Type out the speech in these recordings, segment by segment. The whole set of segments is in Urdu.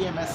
EMS,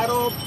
RO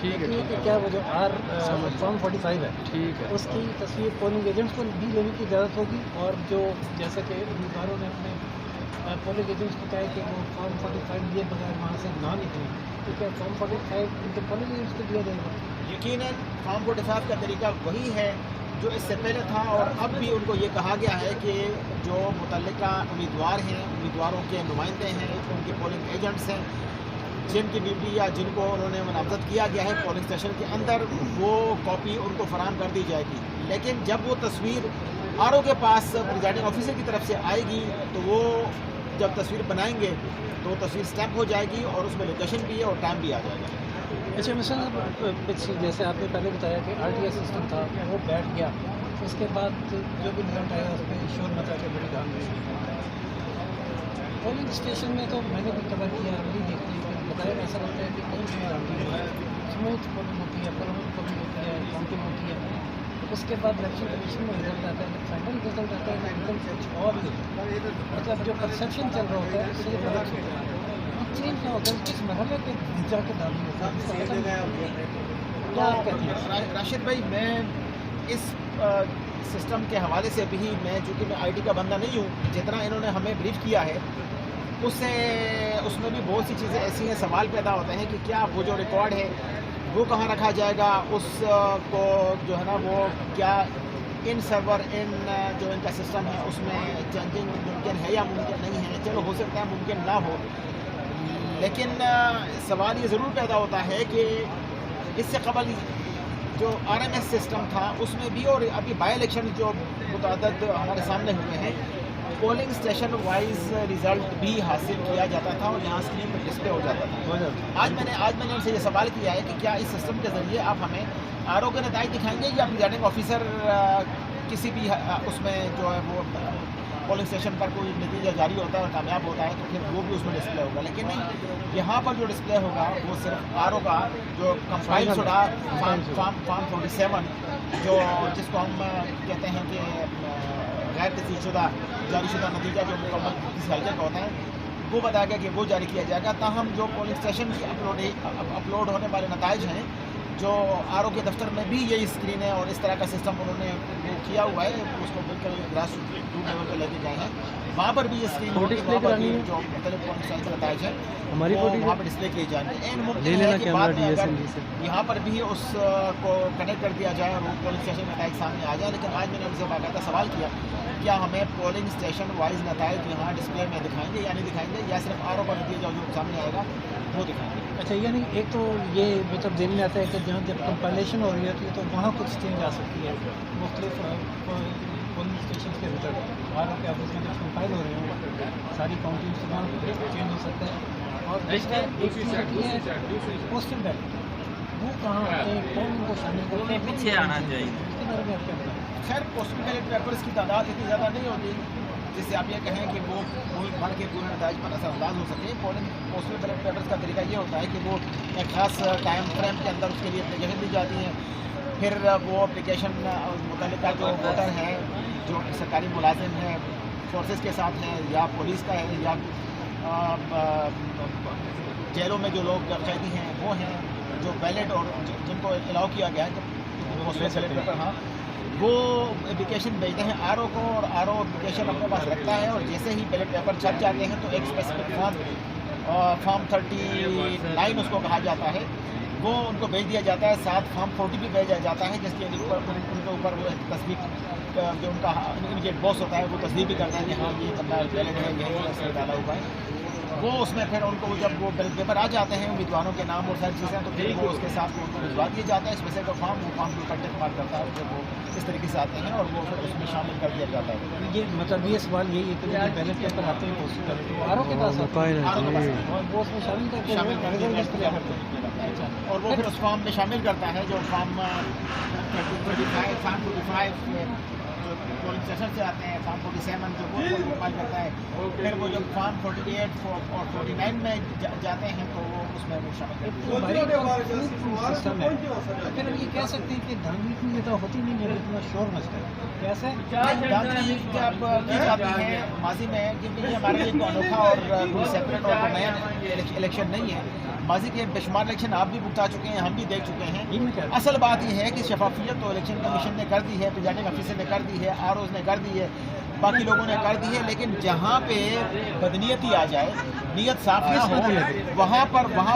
ٹھیک ہے کہ کیا وہ جو فارم 45 ہے ٹھیک ہے اس کی تصویر پولنگ ایجنٹس کو بھی لینے کی اجازت ہوگی، اور جو جیسا کہ امیدواروں نے اپنے پولنگ ایجنٹس کو کہا ہے کہ وہ فارم 45 لیے بغیر وہاں سے نہ نکلیں، تو کیا فارم 45 ان کے پولنگ ایجنٹس کو دیا جائے گا؟ یقیناً فارم 45 کا طریقہ وہی ہے جو اس سے پہلے تھا، اور اب بھی ان کو یہ کہا گیا ہے کہ جو متعلقہ امیدوار ہیں، امیدواروں کے نمائندے ہیں، ان کے پولنگ ایجنٹس ہیں، جن کی ڈیوٹی یا جن کو انہوں نے نامزد کیا گیا ہے پولنگ اسٹیشن کے اندر، وہ کاپی ان کو فراہم کر دی جائے گی۔ لیکن جب وہ تصویر آر او کے پاس پریزائڈنگ آفیسر کی طرف سے آئے گی تو وہ جب تصویر بنائیں گے تو تصویر اسٹیمپ ہو جائے گی، اور اس میں لوکیشن بھی ہے اور ٹائم بھی آ جائے گا۔ اچھا مثلا جیسے آپ نے پہلے بتایا کہ آر ٹی آئی سسٹم تھا وہ بیٹھ گیا، اس کے بعد جو بھی رزلٹ آیا اس پہ شور مچا کے بڑی دھام ہوئی۔ پولنگ اسٹیشن میں تو میں نے بھی کور کیا، وہی دیکھتی ہے کہ بتایا ایسا لگتا ہے کہ کہیں اسموتھ پولنگ ہوتی ہے، پرامن پولنگ ہوتی ہے، کاؤنٹنگ ہوتی ہے، اس کے بعد الیکشن کمیشن میں رزلٹ آتا ہے، فائنل رزلٹ آتا ہے ایک دم کچھ اور ہی مطلب جو پرسیپشن چل رہا ہوتا ہے اس سے الگ ہوتا ہے، چینج نہ ہوتا ہے کس مرحلے پہ جا کے داخل ہوتا ہے۔ تو راشد بھائی، میں اس سسٹم کے حوالے سے بھی چونکہ میں آئی ٹی کا بندہ نہیں ہوں، جتنا انہوں نے ہمیں بریف کیا ہے اس میں بھی بہت سی چیزیں ایسی ہیں، سوال پیدا ہوتے ہیں کہ کیا وہ جو ریکارڈ ہے وہ کہاں رکھا جائے گا، اس کو جو ہے نا وہ کیا ان سرور جو ان کا سسٹم ہے اس میں چینجنگ ممکن ہے یا ممکن نہیں ہے۔ چلو ہو سکتا ہے ممکن نہ ہو، لیکن سوال یہ ضرور پیدا ہوتا ہے کہ اس سے قبل جو آر ایم ایس سسٹم تھا اس میں بھی، اور ابھی بائی الیکشن جو متعدد ہمارے سامنے ہوئے ہیں، پولنگ اسٹیشن وائز رزلٹ بھی حاصل کیا جاتا تھا اور یہاں اسکرین پر ڈسپلے ہو جاتا تھا۔ آج میں نے ان سے یہ سوال کیا ہے کہ کیا اس سسٹم کے ذریعے آپ ہمیں آر او کے نتائج دکھائیں گے، یا پریزائڈنگ آفیسر کسی بھی اس میں جو ہے وہ پولنگ اسٹیشن پر کوئی نتیجہ جاری ہوتا ہے اور کامیاب ہوتا ہے تو پھر وہ بھی اس میں ڈسپلے ہوگا، لیکن نہیں، یہاں پر جو ڈسپلے ہوگا وہ صرف آر او کا جو کمپائل شدہ فارم 47 جو جس کو ہم کہتے ہیں کہ غیر تصدیق شدہ جاری شدہ نتیجہ جو مکمل کسی حلقے کا ہوتا ہے، وہ بتایا گیا کہ وہ جاری کیا جائے گا۔ تاہم جو پولنگ اسٹیشن کی اپلوڈ ہونے والے نتائج ہیں، جو آر او کے دفتر میں بھی یہی اسکرین ہے اور اس طرح کا سسٹم انہوں نے کیا ہوا ہے، اس کو بالکل گراس روٹ لیول پہ لے کے گئے ہیں، وہاں پر بھی یہ اسکرین جو مختلف پولنگ اسٹیشن کے نتائج ہیں وہ وہاں پہ ڈسپلے کیے جائیں گے۔ ممکن ہے کہ بعد میں اگر یہاں پر بھی اس کو کنیکٹ کر دیا جائے اور وہ پولنگ اسٹیشن کے نتائج سامنے آ جائیں، لیکن آج میں نے ان سے باقاعدہ سوال کیا کیا ہمیں پولنگ اسٹیشن وائز نتائج یہاں ڈسپلے میں دکھائیں گے یا نہیں دکھائیں گے، یا صرف آر او پر نتیجہ جو سامنے آئے گا وہ دکھائیں گے۔ اچھا، یعنی ایک تو یہ مطلب دل میں آتا ہے کہ جہاں جب کمپائلیشن ہو رہی ہوتی ہے تو وہاں کچھ چینج آ سکتی ہے، مختلف پولنگ اسٹیشن کے ریزلٹ آر او کے آفس میں جب کمپائل ہو رہے ہوں ساری کاؤنٹنگ سے وہاں چینج ہو سکتا ہے۔ اور ایک چیز ہوتی ہے پوسٹل بیلٹ، وہ کہاں ہوتے ہیں، کون ان کو شامل کرتے ہیں، پیچھے آنا چاہیے، اس کے بارے میں آپ کیا بتائیں؟ خیر پوسٹل بیلٹ پیپرس کی تعداد اتنی زیادہ نہیں ہوتی جس سے آپ یہ کہیں کہ وہ بڑھ کے پورے نتائج پر اثر انداز ہو سکے۔ پوسٹل بیلٹ پیپرس کا طریقہ یہ ہوتا ہے کہ وہ ایک خاص ٹائم فریم کے اندر اس کے لیے اپلیکیشن دی جاتی ہے، پھر وہ اپلیکیشن متعلقہ جو ووٹر ہے، جو سرکاری ملازم ہے، فورسز کے ساتھ ہیں یا پولیس کا ہے یا جیلوں میں جو لوگ قیدی ہیں وہ ہیں، جو بیلٹ اور جن کو الاؤ کیا گیا ہے پوسٹل بیلٹ پیپر، ہاں وہ اپلیکیشن بھیجتے ہیں آر او کو، اور آر او اپلیکیشن اپنے پاس رکھتا ہے، اور جیسے ہی بیلٹ پیپر چھپ جاتے ہیں تو ایک اسپیسیفک فارم 39 اس کو کہا جاتا ہے، وہ ان کو بھیج دیا جاتا ہے، ساتھ فارم 40 بھی بھیجا جاتا ہے، جس کے ان کے اوپر وہ تصدیق جو ان کا امیڈیٹ باس ہوتا ہے وہ تصدیق بھی کرتا ہے کہ ہاں یہ بندہ ویلڈ ہے، یہی اس میں ڈالا ہوا ہے۔ وہ اس میں پھر ان کو جب وہ بیلٹ پیپر آ جاتے ہیں امیدواروں کے نام اور ساری چیزیں، تو پھر وہ اس کے ساتھ ان کو بھجوا دیا جاتا ہے اسپیسیفک فارم، وہ فارم کو ٹک مارک کرتا ہے، پھر وہ اس طریقے سے آتے ہیں اور وہ پھر اس میں شامل کر دیا جاتا ہے۔ یہ مطلب یہ سوال یہی ہے کہ بیلٹ پیپر آتے ہیں پوسٹل بیلٹ آر او کے پاس آتے ہیں اور وہ اس میں شامل کر کے کرتے ہیں، اور وہ پھر اس فارم میں شامل کرتا ہے جو فارم 35 فارم 45 جو پولنگ اسٹیشن سے آتے ہیں، فارم 47 جو وہ کمپائل کرتا ہے، پھر وہ جب فارم 48 اور 49 میں جاتے ہیں تو وہ اس میں وہ شامل کرتے ہیں۔ سسٹم ہے، پھر ہم یہ کہہ سکتے ہیں کہ دھاندلی اتنی زیادہ ہوتی نہیں جب اتنا شور مچتا ہے، کیسے دھاندلی جب کی جاتی ہے ماضی میں، کیونکہ یہ ہمارے لیے کوئی انوکھا اور کوئی سیپریٹ اور کوئی نیا الیکشن نہیں ہے، ماضی کے بے شمار الیکشن آپ بھی بگتا چکے ہیں، ہم بھی دیکھ چکے ہیں۔ ان کا اصل بات یہ ہے کہ شفافیت تو الیکشن کمیشن نے کر دی ہے، پریزائڈنگ آفیسر نے کر دی ہے، آر اوز نے کر دی ہے، باقی لوگوں نے کر دی ہے، لیکن جہاں پہ بدنیتی آ جائے، نیت صاف نہ ہو، وہاں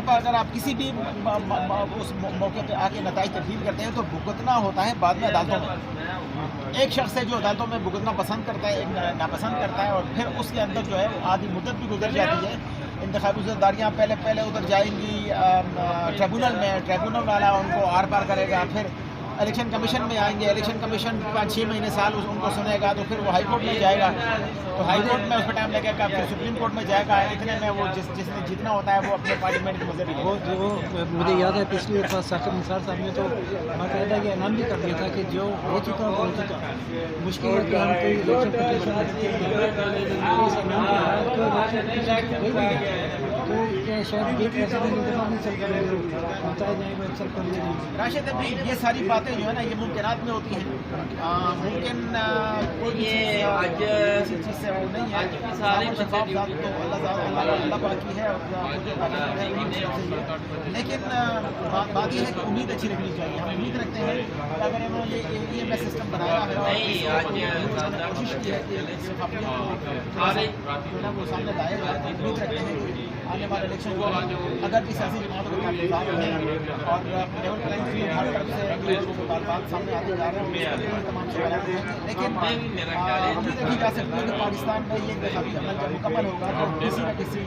پر اگر آپ کسی بھی اس موقع پہ آ کے نتائج تبدیل کرتے ہیں تو بھگتنا ہوتا ہے بعد میں عدالتوں میں۔ ایک شخص ہے جو عدالتوں میں بھگتنا پسند کرتا ہے، ایک ناپسند کرتا ہے، اور پھر اس کے اندر جو ہے آدھی مدت بھی گزر جاتی ہے۔ انتخابی عہدیداریاں پہلے ادھر جائیں گی ٹریبونل میں، ٹریبونل والا ان کو آر پار کرے گا، پھر الیکشن کمیشن میں آئیں گے، الیکشن کمیشن 5-6 مہینے سال ان کو سنے گا، تو پھر وہ ہائی کورٹ میں جائے گا، تو ہائی کورٹ میں اس پہ ٹائم لگے گا، پھر سپریم کورٹ میں جائے گا، اتنے میں وہ جس نے جتنا ہوتا ہے وہ اپنے پارلیمنٹ کے مزے بھی وہ مجھے یاد ہے پچھلی دفعہ ثاقب نثار صاحب نے تو باقاعدہ یہ اعلان بھی کر دیا تھا کہ جو ہو چکا ہو چکا، مشکل ہے کہ ہم کوئی الیکشن پٹیشن تو کیا شاید ایک ایسا دفعہ نہیں چل کر بتایا جائے گا اکثر کر لیں گے۔ راشد ابھی یہ ساری باتیں جو ہے نا یہ ممکنات میں ہوتی ہیں، ممکن کوئی بھی کسی چیز سے وہ نہیں ہے، شفاف ذات تو اللہ باقی ہے، لیکن بات یہ ہے کہ امید اچھی رکھنی چاہیے۔ ہم امید رکھتے ہیں کہ اگر انہوں نے یہ میں سسٹم بنایا ہے اور کوشش کی ہے کہ شفافیت کو جو ہے وہ سامنے لائے گا، تو امید رکھتے ہیں کہ آنے والے الیکشن اگر بھی سیاسی جماعتوں کے تعلقات ہیں اور لیول پلائنگ فیلڈ ہر طرف سے مطالبات سامنے آتے جا رہے ہیں، تمام سوالات ہیں، لیکن امید رکھی جا سکتی ہے کہ پاکستان میں یہ انتخابی عمل جب مکمل ہوگا تو کسی نہ کسی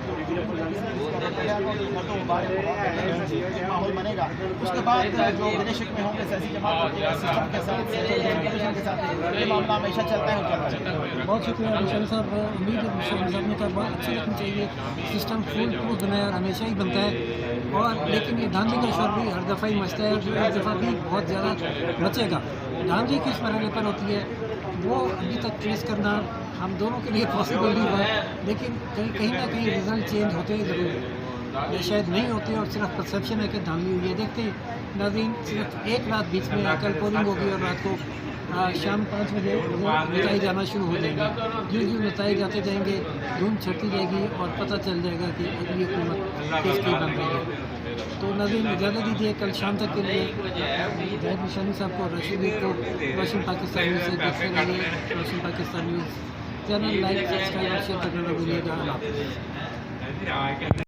ماحول بنے گا، اس کے بعد جو گلے شکوے ہوں گے سیاسی جماعتوں کے سسٹم کے ساتھ، کمیشن کے ساتھ، یہ معاملہ ہمیشہ چلتا ہے اور چلتا رہے گا۔ بہت شکریہ مشرف صاحب، امید ہے مشرف صاحب نے کہا بہت اچھی رکھنی چاہیے، سسٹم فول پروف بنا ہے اور ہمیشہ ہی بنتا ہے، اور لیکن یہ دھاندلی کا شور بھی ہر دفعہ ہی مچتا ہے، جو ایک دفعہ بھی بہت زیادہ مچے گا۔ دھاندلی کس مرحلے پر ہوتی ہے وہ ابھی تک ٹریس کرنا ہم دونوں کے لیے پاسبل نہیں ہوا، لیکن کہیں نہ کہیں رزلٹ چینج ہوتے ہی ضرور ہیں، یہ شاید نہیں ہوتے اور صرف پرسیپشن ہے کہ دھاندلی ہوئی ہے۔ دیکھتے ہیں ناظرین، صرف ایک رات بیچ میں کل پولنگ ہوگی اور رات کو شام 5 بجے نتائج آنا شروع ہو جائیں گے، جو نتائج آتے جائیں گے دھوم چھٹتی جائے گی اور پتہ چل جائے گا کہ اگلی حکومت کس کی بن رہی ہے۔ تو ناظرین اجازت دیجیے، کل شام تک کے لیے زاہد نشانی صاحب کو اور رشید کو روشن پاکستان نیوز سے دیکھتے رہیے۔ روشن Pakistan news channel like subscribe اور شیئر کرنا نہ بھولیے گا۔ اللہ حافظ۔